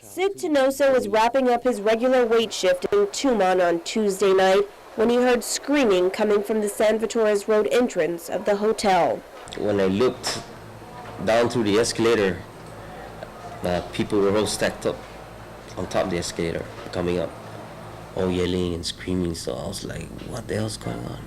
Sid Tinoso was wrapping up his regular wait shift in Tumon on Tuesday night when he heard screaming coming from the San Vitores Road entrance of the hotel. When I looked down through the escalator, people were all stacked up on top of the escalator, coming up, all yelling and screaming. So I was like, what the hell's going on?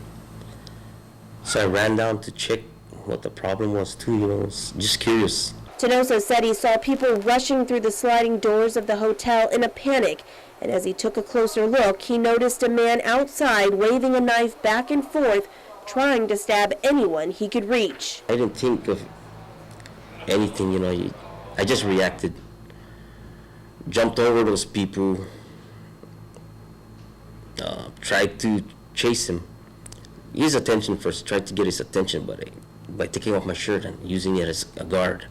So I ran down to check what the problem was too, just curious. Tinoso said he saw people rushing through the sliding doors of the hotel in a panic, and as he took a closer look, he noticed a man outside waving a knife back and forth, trying to stab anyone he could reach. I didn't think of anything, I just reacted. Jumped over those people, tried to chase him. His attention first, tried to get his attention, but by taking off my shirt and using it as a guard.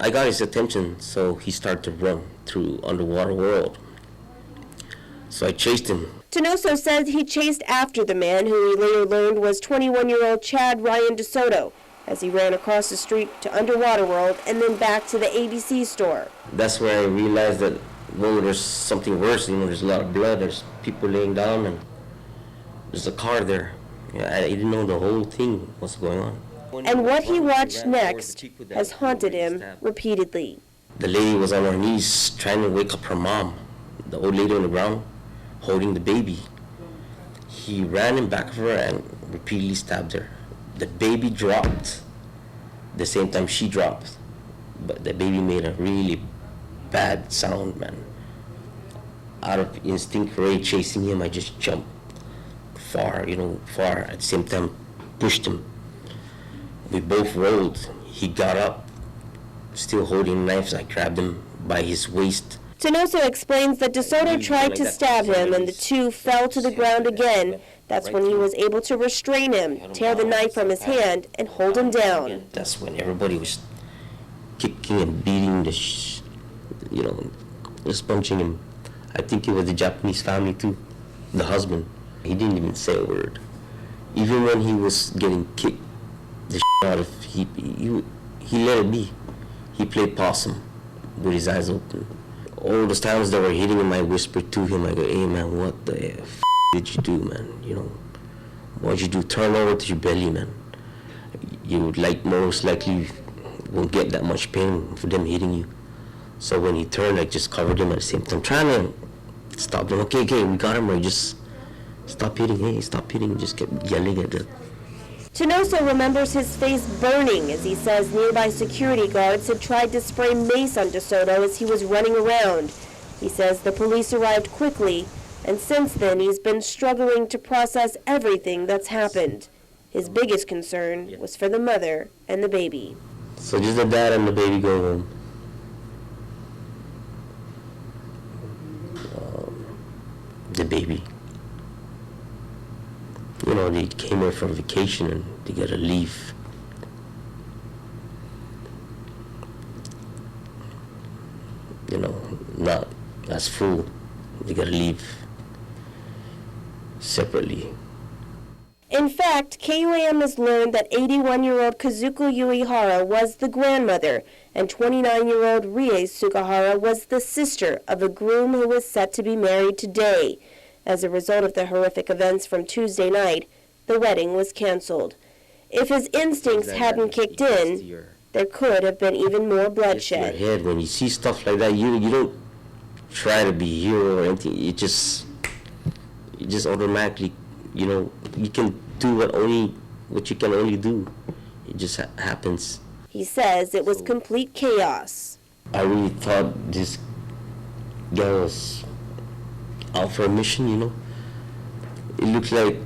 I got his attention, so he started to run through underwater world. So I chased him. Tinoso said he chased after the man, who he later learned was 21-year-old Chad Desoto, as he ran across the street to underwater world and then back to the ABC store. That's where I realized that, there's something worse. There's a lot of blood. There's people laying down, and there's a car there. I didn't know the whole thing was going on. And what he watched next has haunted him repeatedly. The lady was on her knees trying to wake up her mom, the old lady on the ground, holding the baby. He ran in back of her and repeatedly stabbed her. The baby dropped the same time she dropped, but the baby made a really bad sound, man. Out of instinct, Ray chasing him, I just jumped far. At the same time, pushed him. We both rolled. He got up, still holding knives. I grabbed him by his waist. Tinoso explains that Desoto tried to stab him, and the two fell to the ground again. That's when he was able to restrain him, tear the knife from his hand, and hold him down. That's when everybody was kicking and beating just punching him. I think it was the Japanese family too, the husband. He didn't even say a word. Even when he was getting kicked the out of, he let it be. He played possum with his eyes open. All those times that were hitting him, I whispered to him, I go, hey man, what the f did you do, man? What'd you do? Turn over to your belly, man. You would most likely won't get that much pain for them hitting you. So when he turned, I just covered him at the same time, trying to stop them. Okay, we got him, or just stop hitting, hey, stop hitting. Just kept yelling at them. Tinoso remembers his face burning as he says nearby security guards had tried to spray mace on Desoto as he was running around. He says the police arrived quickly, and since then he's been struggling to process everything that's happened. His biggest concern was for the mother and the baby. So just the dad and the baby go home. The baby. They came here from vacation and they gotta leave. Not as full. They gotta leave separately. In fact, KUAM has learned that 81-year-old Kazuko Uehara was the grandmother, and 29-year-old Rie Sugahara was the sister of a groom who was set to be married today. As a result of the horrific events from Tuesday night, the wedding was canceled. If his instincts hadn't kicked in, there could have been even more bloodshed. Your head, when you see stuff like that, you don't try to be a hero or anything. You just automatically, you can do what you can only do. It just happens. He says it was complete chaos. I really thought this guy was out for a mission, It looked like,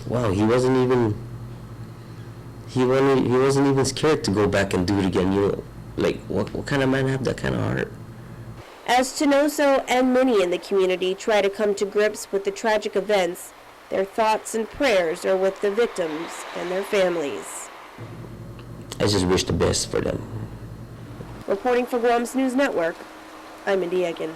wow, he wasn't even scared to go back and do it again, Like, what kind of man have that kind of heart? As Tinoso and many in the community try to come to grips with the tragic events, their thoughts and prayers are with the victims and their families. I just wish the best for them. Reporting for KUAM's News Network, I'm Indy Egan.